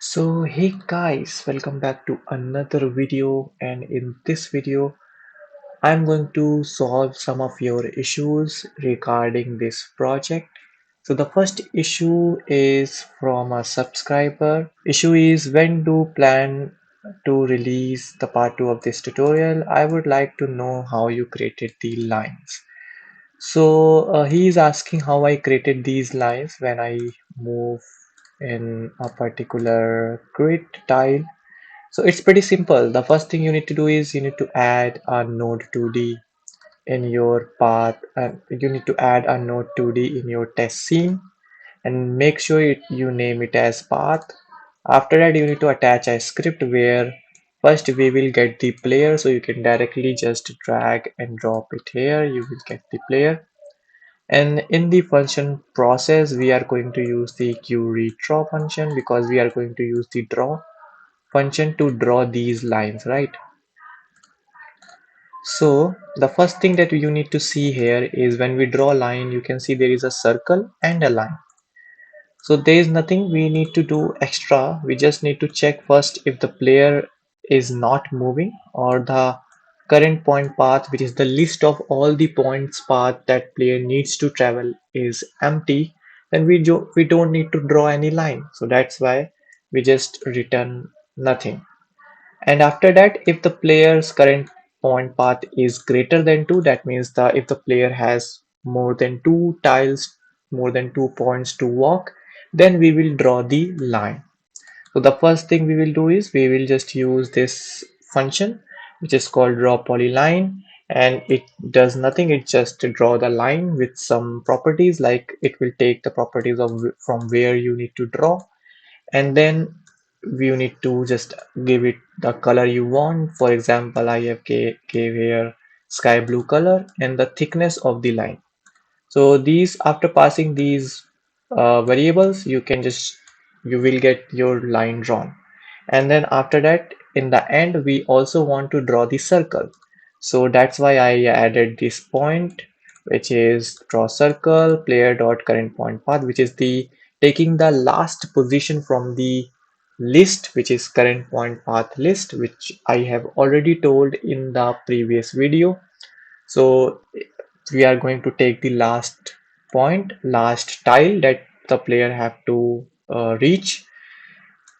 So hey guys, welcome back to another video, and in this video I'm going to solve some of your issues regarding this project. So the first issue is from a subscriber. Issue is, when do plan to release the part 2 of this tutorial? I would like to know how you created the lines. So he is asking how I created these lines when I move in a particular grid tile. So it's pretty simple. The first thing you need to do is you need to add a node 2D in your path, and you need to add a node 2D in your test scene, and make sure you name it as path. After that, you need to attach a script where first we will get the player, so you can directly just drag and drop it here. You will get the player. And in the function process, we are going to use the queryDraw function because we are going to use the draw function to draw these lines, right? So the first thing that you need to see here is, when we draw a line, you can see there is a circle and a line. So there is nothing we need to do extra. We just need to check first if the player is not moving, or the current point path, which is the list of all the points path that player needs to travel, is empty. Then we don't need to draw any line. So that's why we just return nothing. And after that, if the player's current point path is greater than 2, that means if the player has more than 2 tiles, more than 2 points to walk, then we will draw the line. So the first thing we will do is we will just use this function, which is called draw polyline, and it does nothing. It just draw the line with some properties, like it will take the properties of from where you need to draw, and then you need to just give it the color you want. For example, I have gave here sky blue color and the thickness of the line. So these, after passing these variables, you will get your line drawn. And then after that, in the end, we also want to draw the circle. So that's why I added this point, which is draw circle player dot current point path, which is the taking the last position from the list, which is current point path list, which I have already told in the previous video. So we are going to take the last tile that the player have to reach,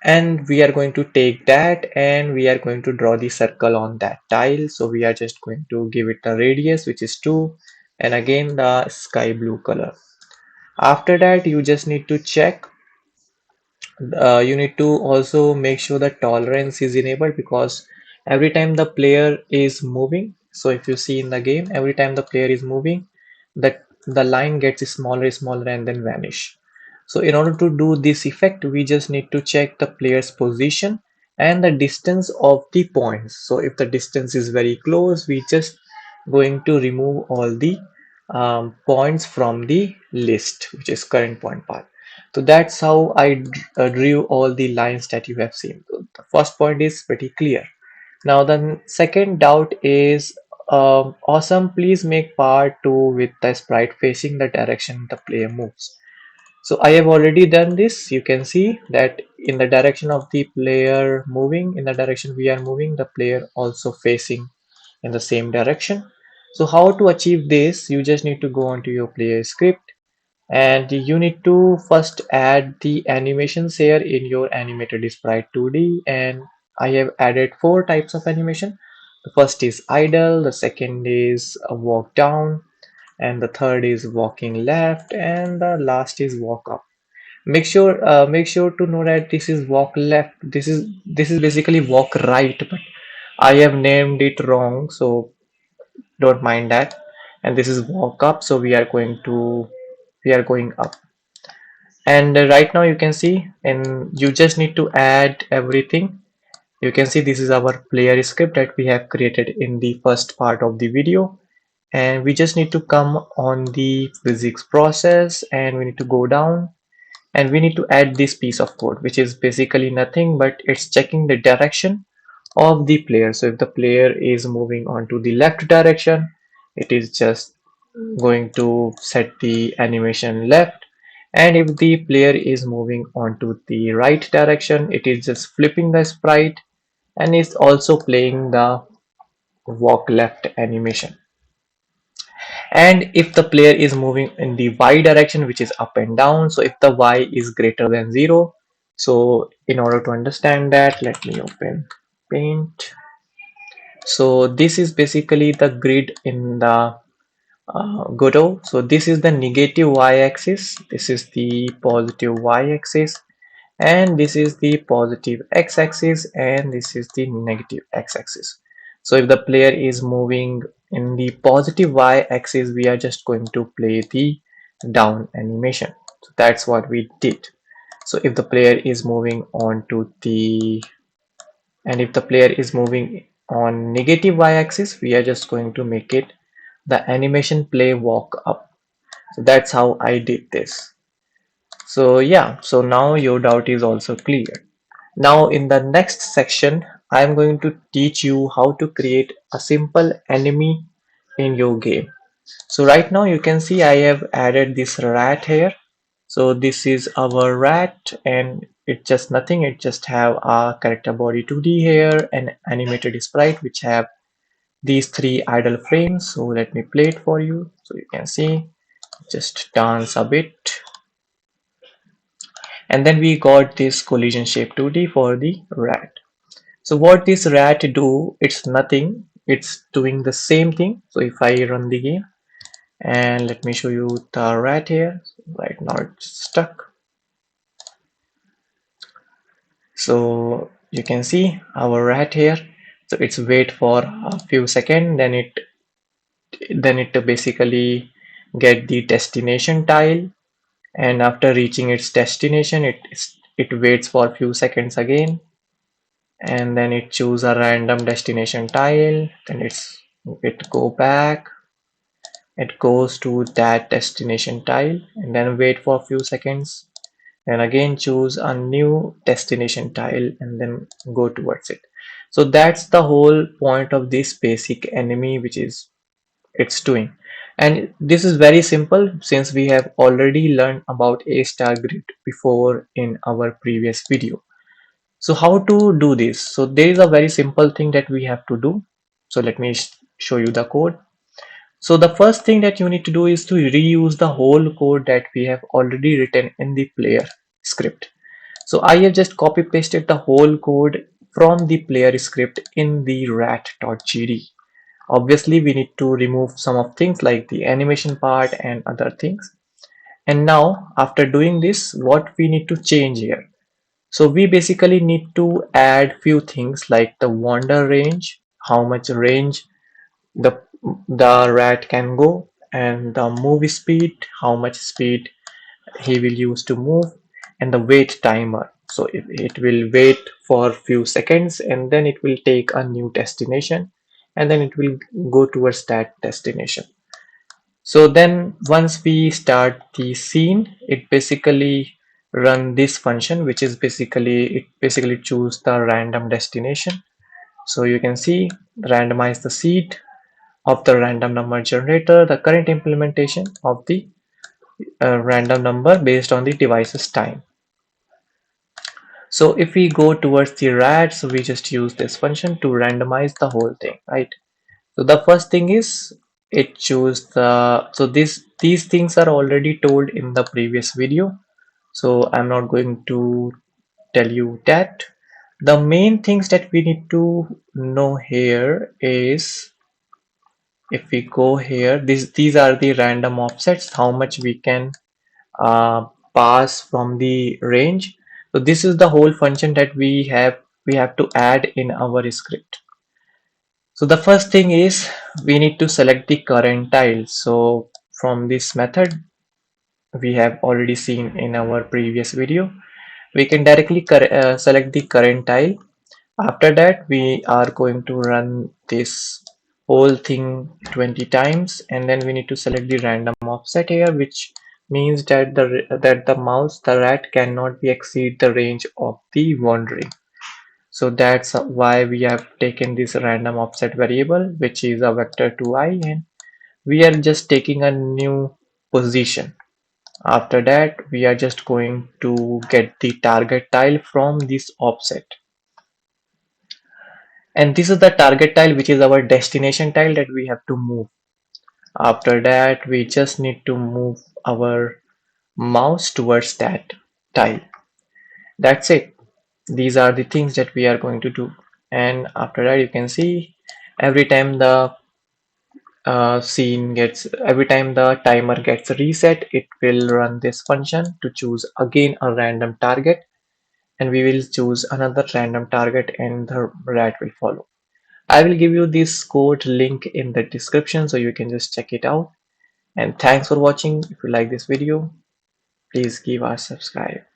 and we are going to take that and we are going to draw the circle on that tile. So we are just going to give it a radius, which is 2, and again the sky blue color. After that, you just need to check, you need to also make sure that tolerance is enabled, because every time the player is moving, so if you see in the game, every time the player is moving, that the line gets smaller and then vanish. So in order to do this effect, we just need to check the player's position and the distance of the points. So if the distance is very close, we just going to remove all the points from the list, which is current point path. So that's how I drew all the lines that you have seen. So the first point is pretty clear. Now the second doubt is, awesome, please make part 2 with the sprite facing the direction the player moves. So I have already done this. You can see that in the direction of the player moving, in the direction we are moving, the player also facing in the same direction. So how to achieve this? You just need to go onto your player script, and you need to first add the animations here in your animated sprite 2D. And I have added 4 types of animation. The first is idle, the second is a walk down, and the third is walking left, and the last is walk up. Make sure to know that this is walk left. This is basically walk right, but I have named it wrong, so don't mind that. And this is walk up, so we are going up. And right now you can see, and you just need to add everything. You can see this is our player script that we have created in the first part of the video, and we just need to come on the physics process, and we need to go down, and we need to add this piece of code, which is basically nothing but it's checking the direction of the player. So if the player is moving on to the left direction, it is just going to set the animation left, And if the player is moving onto the right direction, it is just flipping the sprite and is also playing the walk left animation. And if the player is moving in the y direction, which is up and down, so if the y is greater than 0, so in order to understand that, let me open paint. So this is basically the grid in the Godot. So this is the negative y-axis, this is the positive y-axis, and this is the positive x-axis, and this is the negative x-axis. So if the player is moving in the positive y-axis, we are just going to play the down animation. So that's what we did. So if the player is moving on to the and if the player is moving on negative y-axis, we are just going to make it the animation play walk up. So that's how I did this. So yeah, so now your doubt is also clear. Now in the next section, I am going to teach you how to create a simple enemy in your game. So right now you can see I have added this rat here. So this is our rat and it's just nothing. It just have a character body 2D here and animated sprite which have these three idle frames. So let me play it for you. So you can see just dance a bit. And then we got this collision shape 2D for the rat. So what this rat do, it's nothing. It's doing the same thing. So if I run the game and let me show you the rat here. Right now it's stuck. So you can see our rat here. So it's wait for a few seconds, then it basically get the destination tile, and after reaching its destination, it waits for a few seconds again, and then it choose a random destination tile. Then it go back, it goes to that destination tile, and then wait for a few seconds, and again choose a new destination tile and then go towards it. So that's the whole point of this basic enemy which is it's doing. And this is very simple since we have already learned about a star grid before in our previous video. So how to do this? So there is a very simple thing that we have to do. So let me show you the code. So the first thing that you need to do is to reuse the whole code that we have already written in the player script. So I have just copy pasted the whole code from the player script in the rat.gd. Obviously, we need to remove some of things like the animation part and other things. And now after doing this, what we need to change here? So we basically need to add few things like the wander range, how much range the the rat can go, and the move speed, how much speed he will use to move, and the wait timer. So it will wait for few seconds and then it will take a new destination and then it will go towards that destination. So then once we start the scene, it basically run this function which is basically choose the random destination. So you can see randomize the seed of the random number generator, the current implementation of the random number based on the device's time. So if we go towards the rat, so we just use this function to randomize the whole thing, right? So the first thing is it choose so these things are already told in the previous video. So I'm not going to tell you that. The main things that we need to know here is if we go here, these are the random offsets, how much we can uh, pass from the range. So this is the whole function that we have to add in our script. So the first thing is we need to select the current tile. So from this method we have already seen in our previous video, we can directly select the current tile. After that we are going to run this whole thing 20 times and then we need to select the random offset here, which means that the rat cannot be exceed the range of the wandering. So that's why we have taken this random offset variable which is a vector 2i, and we are just taking a new position. After that, we are just going to get the target tile from this offset. And this is the target tile, which is our destination tile that we have to move. After that, we just need to move our mouse towards that tile. That's it. These are the things that we are going to do. And after that, you can see every time the every time the timer gets reset, it will run this function to choose again a random target, and we will choose another random target and the rat will follow. I will give you this code link in the description so you can just check it out. And thanks for watching. If you like this video, please give us subscribe.